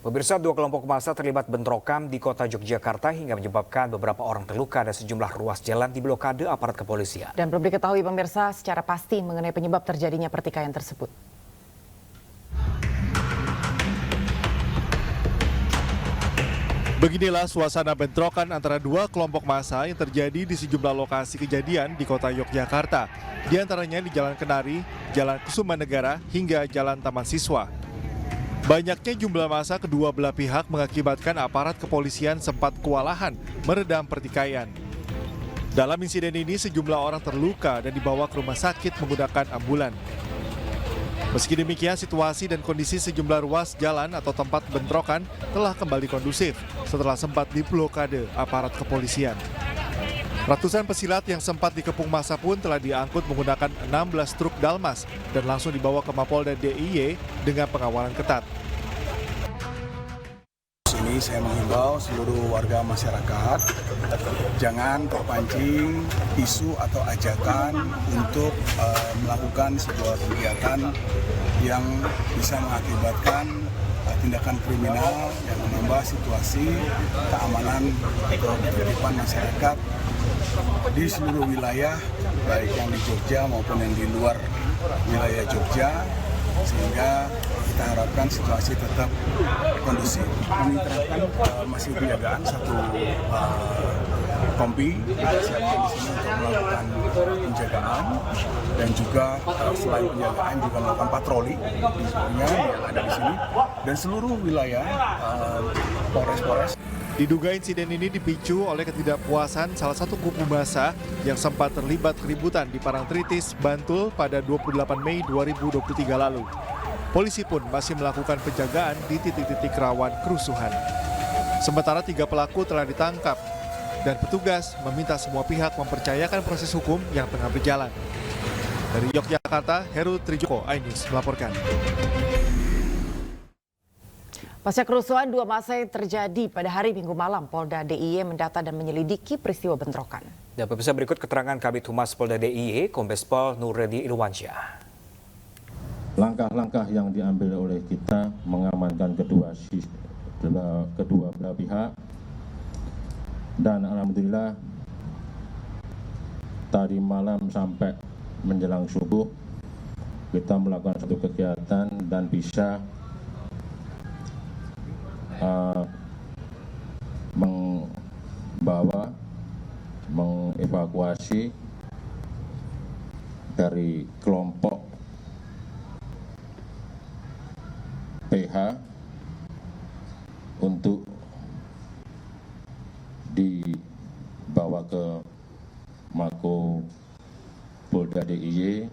Pemirsa, dua kelompok massa terlibat bentrokan di kota Yogyakarta hingga menyebabkan beberapa orang terluka dan sejumlah ruas jalan diblokade aparat kepolisian. Dan belum diketahui pemirsa secara pasti mengenai penyebab terjadinya pertikaian tersebut. Beginilah suasana bentrokan antara dua kelompok massa yang terjadi di sejumlah lokasi kejadian di kota Yogyakarta. Di antaranya di Jalan Kenari, Jalan Kusumanegara, hingga Jalan Taman Siswa. Banyaknya jumlah massa kedua belah pihak mengakibatkan aparat kepolisian sempat kewalahan meredam pertikaian. Dalam insiden ini sejumlah orang terluka dan dibawa ke rumah sakit menggunakan ambulan. Meski demikian, situasi dan kondisi sejumlah ruas jalan atau tempat bentrokan telah kembali kondusif setelah sempat diblokade aparat kepolisian. Ratusan pesilat yang sempat dikepung massa pun telah diangkut menggunakan 16 truk Dalmas dan langsung dibawa ke Mapolda DIY dengan pengawalan ketat. Ini saya menghimbau seluruh warga masyarakat jangan terpancing isu atau ajakan untuk melakukan sebuah kegiatan yang bisa mengakibatkan tindakan kriminal yang menambah situasi keamanan atau ketertiban masyarakat di seluruh wilayah, baik yang di Jogja maupun yang di luar wilayah Jogja, sehingga kita harapkan situasi tetap kondusif. Kami terapkan masih penjagaan satu kompi, kita siapkan di sini untuk melakukan penjagaan dan juga selain penjagaan juga melakukan patroli di yang ada di sini dan seluruh wilayah Polres-Polres. Diduga insiden ini dipicu oleh ketidakpuasan salah satu kubu massa yang sempat terlibat keributan di Parangtritis, Bantul pada 28 Mei 2023 lalu. Polisi pun masih melakukan penjagaan di titik-titik rawan kerusuhan. Sementara 3 pelaku telah ditangkap dan petugas meminta semua pihak mempercayakan proses hukum yang tengah berjalan. Dari Yogyakarta, Heru Trijoko, iNews melaporkan. Pasca kerusuhan dua massa yang terjadi pada hari Minggu malam, Polda DIY mendata dan menyelidiki peristiwa bentrokan. Dan pemirsa, berikut keterangan Kabid Humas Polda DIY, Kombes Pol Nuredi Irwansyah. Langkah-langkah yang diambil oleh kita mengamankan kedua belah pihak, dan alhamdulillah tadi malam sampai menjelang subuh kita melakukan satu kegiatan dan bisa mengevakuasi dari kelompok PH untuk dibawa ke Mako Polda DIY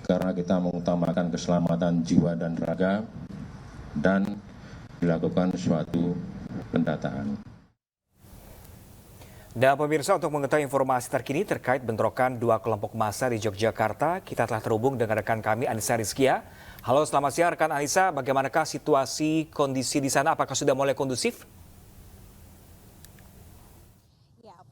karena kita mengutamakan keselamatan jiwa dan raga dan dilakukan suatu pendataan. Dan pemirsa, untuk mengetahui informasi terkini terkait bentrokan dua kelompok massa di Yogyakarta, kita telah terhubung dengan rekan kami Anissa Rizkia. Halo, selamat siang rekan Anissa, bagaimanakah situasi kondisi di sana? Apakah sudah mulai kondusif?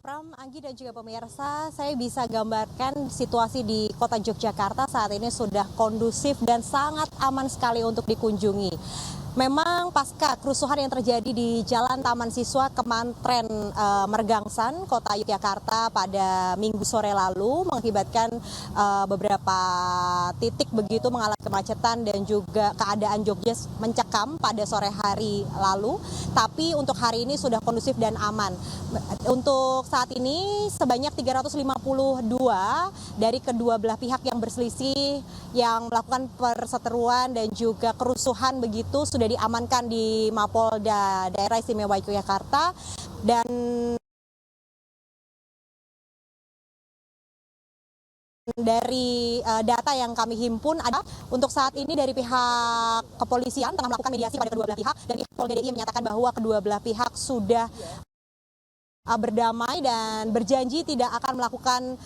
Pram, Anggi dan juga pemirsa, saya bisa gambarkan situasi di kota Yogyakarta saat ini sudah kondusif dan sangat aman sekali untuk dikunjungi. Memang pasca kerusuhan yang terjadi di Jalan Taman Siswa Kemantren Mergangsan, kota Yogyakarta pada Minggu sore lalu mengakibatkan beberapa titik begitu mengalami kemacetan dan juga keadaan Jogja mencekam pada sore hari lalu. Tapi untuk hari ini sudah kondusif dan aman. Untuk saat ini sebanyak 352 dari kedua belah pihak yang berselisih yang melakukan perseteruan dan juga kerusuhan begitu sudah diamankan di Mapolda Daerah Istimewa Yogyakarta. Dan dari data yang kami himpun ada untuk saat ini dari pihak kepolisian tengah melakukan mediasi pada kedua belah pihak dan pihak Polda DIY menyatakan bahwa kedua belah pihak sudah berdamai dan berjanji tidak akan melakukan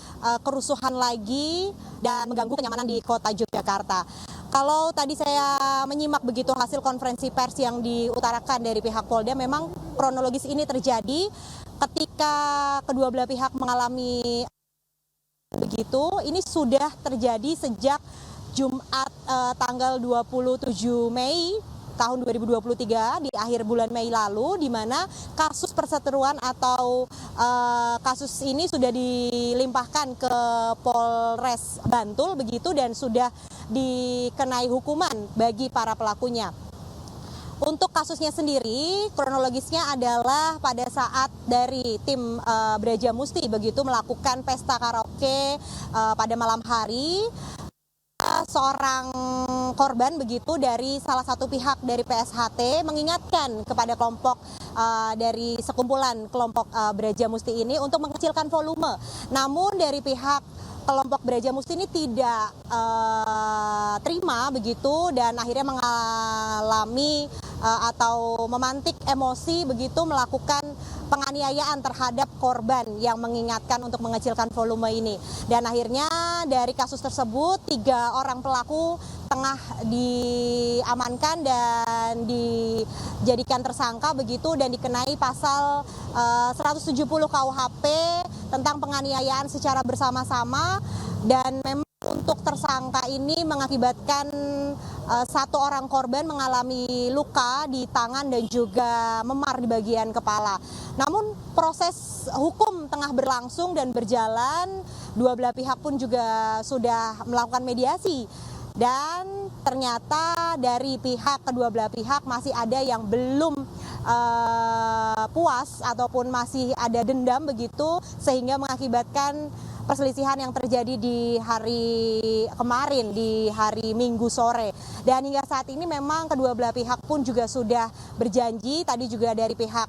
kerusuhan lagi dan mengganggu kenyamanan di kota Yogyakarta. Kalau tadi saya menyimak begitu hasil konferensi pers yang diutarakan dari pihak Polda, memang kronologis ini terjadi ketika kedua belah pihak mengalami begitu. Ini sudah terjadi sejak Jumat tanggal 27 Mei tahun 2023 di akhir bulan Mei lalu, di mana kasus perseteruan atau kasus ini sudah dilimpahkan ke Polres Bantul begitu dan sudah dikenai hukuman bagi para pelakunya. Untuk kasusnya sendiri, kronologisnya adalah pada saat dari tim Brajamusti begitu melakukan pesta karaoke pada malam hari, seorang korban begitu dari salah satu pihak dari PSHT mengingatkan kepada kelompok dari sekumpulan kelompok Brajamusti ini untuk mengecilkan volume. Namun dari pihak kelompok Brajamusti ini tidak terima begitu dan akhirnya mengalami atau memantik emosi begitu melakukan penganiayaan terhadap korban yang mengingatkan untuk mengecilkan volume ini. Dan akhirnya dari kasus tersebut 3 orang pelaku tengah diamankan dan dijadikan tersangka begitu dan dikenai pasal 170 KUHP tentang penganiayaan secara bersama-sama dan memang untuk tersangka ini mengakibatkan 1 orang korban mengalami luka di tangan dan juga memar di bagian kepala. Namun proses hukum tengah berlangsung dan berjalan, dua belah pihak pun juga sudah melakukan mediasi. Dan ternyata dari kedua belah pihak masih ada yang belum puas ataupun masih ada dendam begitu sehingga mengakibatkan perselisihan yang terjadi di hari kemarin, di hari Minggu sore. Dan hingga saat ini memang kedua belah pihak pun juga sudah berjanji, tadi juga dari pihak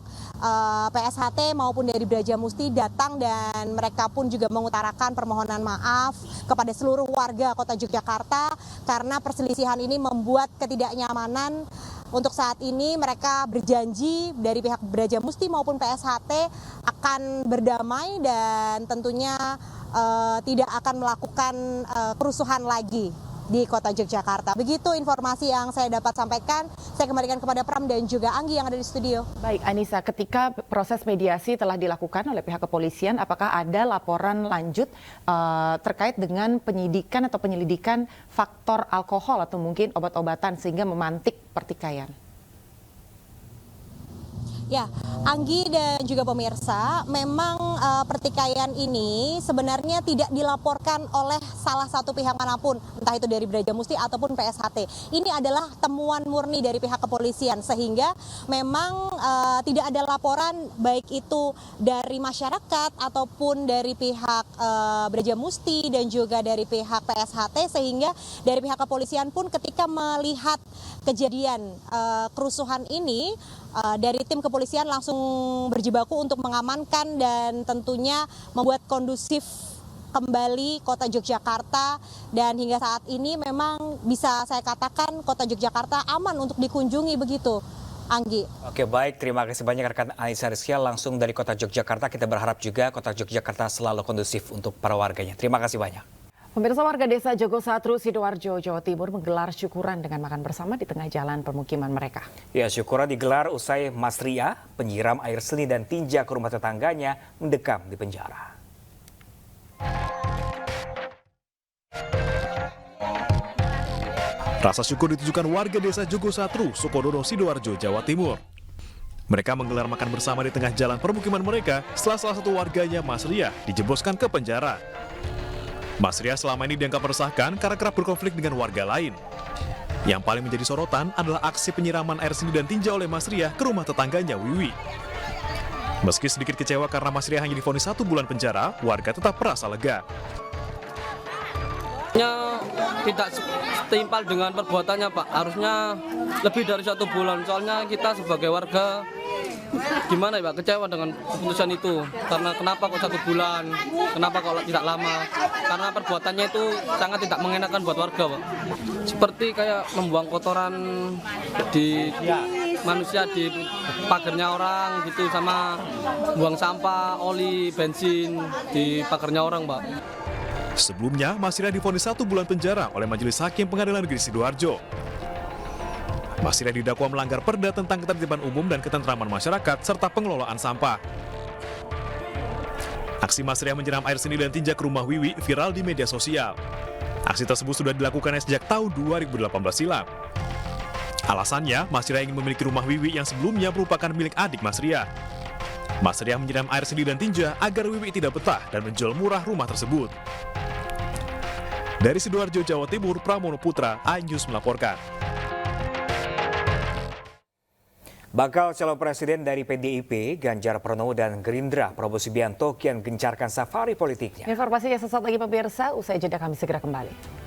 PSHT maupun dari Brajamusti datang dan mereka pun juga mengutarakan permohonan maaf kepada seluruh warga Kota Yogyakarta karena perselisihan ini membuat ketidaknyamanan. Untuk saat ini mereka berjanji dari pihak Brajamusti maupun PSHT akan berdamai dan tentunya tidak akan melakukan kerusuhan lagi di Kota Yogyakarta. Begitu informasi yang saya dapat sampaikan. Saya kembalikan kepada Pram dan juga Anggi yang ada di studio. Baik, Anissa, ketika proses mediasi telah dilakukan oleh pihak kepolisian, apakah ada laporan lanjut terkait dengan penyidikan atau penyelidikan faktor alkohol atau mungkin obat-obatan sehingga memantik pertikaian? Ya, Anggi dan juga pemirsa, memang pertikaian ini sebenarnya tidak dilaporkan oleh salah satu pihak manapun, entah itu dari Brajamusti ataupun PSHT. Ini adalah temuan murni dari pihak kepolisian, sehingga memang tidak ada laporan baik itu dari masyarakat ataupun dari pihak Brajamusti dan juga dari pihak PSHT, sehingga dari pihak kepolisian pun ketika melihat kejadian kerusuhan ini, dari tim kepolisian langsung berjibaku untuk mengamankan dan tentunya membuat kondusif kembali Kota Yogyakarta. Dan hingga saat ini memang bisa saya katakan Kota Yogyakarta aman untuk dikunjungi begitu, Anggi. Oke, baik, terima kasih banyak rekan Anissa Rizkia langsung dari Kota Yogyakarta. Kita berharap juga Kota Yogyakarta selalu kondusif untuk para warganya. Terima kasih banyak. Pemirsa, warga desa Jogosatru, Sidoarjo, Jawa Timur menggelar syukuran dengan makan bersama di tengah jalan permukiman mereka. Ya, syukuran digelar usai Mas Ria, penyiram air seni dan tinja ke rumah tetangganya, mendekam di penjara. Rasa syukur ditujukan warga desa Jogosatru, Sukodono, Sidoarjo, Jawa Timur. Mereka menggelar makan bersama di tengah jalan permukiman mereka setelah salah satu warganya, Mas Ria, dijebloskan ke penjara. Mas Ria selama ini dianggap meresahkan karena kerap berkonflik dengan warga lain. Yang paling menjadi sorotan adalah aksi penyiraman air seni dan tinja oleh Mas Ria ke rumah tetangganya, Wiwi. Meski sedikit kecewa karena Mas Ria hanya divonis 1 bulan penjara, warga tetap merasa lega. Tidak setimpal dengan perbuatannya, Pak. Harusnya lebih dari 1 bulan. Soalnya kita sebagai warga gimana ya, Pak, kecewa dengan keputusan itu. Karena kenapa kok 1 bulan? Kenapa kok tidak lama? Karena perbuatannya itu sangat tidak mengenakan buat warga, Pak. Seperti kayak membuang kotoran di manusia di pagarnya orang gitu, sama buang sampah, oli, bensin di pagarnya orang, Pak. Sebelumnya, Mas Ria divonis 1 bulan penjara oleh Majelis Hakim Pengadilan Negeri Sidoarjo. Mas Ria didakwa melanggar Perda tentang ketertiban umum dan ketentraman masyarakat serta pengelolaan sampah. Aksi Mas Ria menyiram air seni dan tinja ke rumah Wiwi viral di media sosial. Aksi tersebut sudah dilakukannya sejak tahun 2018 silam. Alasannya, Mas Ria ingin memiliki rumah Wiwi yang sebelumnya merupakan milik adik Mas Ria. Mas Ria menyiram air sendi dan tinja agar Wiwi tidak betah dan menjual murah rumah tersebut. Dari Sidoarjo, Jawa Timur, Pramono Putra, iNews melaporkan. Bakal calon presiden dari PDIP, Ganjar Pranowo dan Gerindra, Prabowo Subianto kian gencarkan safari politiknya. Informasinya sesaat lagi pemirsa, usai jeda kami segera kembali.